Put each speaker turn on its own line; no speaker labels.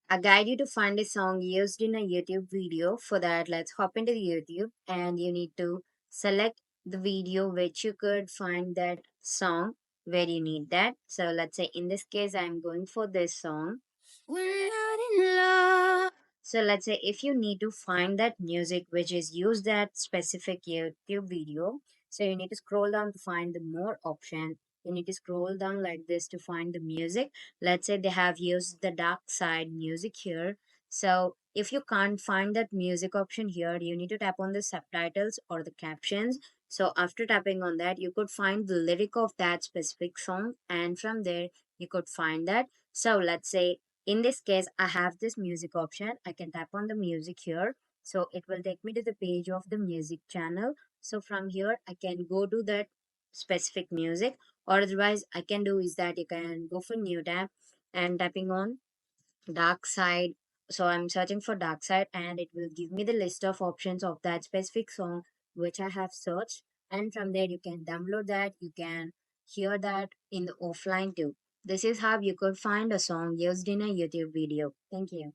I guide you to find a song used in a YouTube video. For that, let's hop into the YouTube and you need to select the video which you could find that song where you need that. So let's say in this case, I'm going for this song. We're not in love. So let's say if you need to find that music which is used that specific YouTube video, so you need to scroll down to find the more option. You need to scroll down like this to find the music. Let's say they have used the dark side music here. So if you can't find that music option here, you need to tap on the subtitles or the captions. So after tapping on that, you could find the lyric of that specific song, and from there you could find that. So let's say in this case, I have this music option. I can tap on the music here. So it will take me to the page of the music channel. So from here, I can go to that specific music, or otherwise I can do is that you can go for new tab and tapping on dark side. So I'm searching for dark side and it will give me the list of options of that specific song which I have searched, and from there you can download that, you can hear that in the offline too. This is how you could find a song used in a YouTube video. Thank you.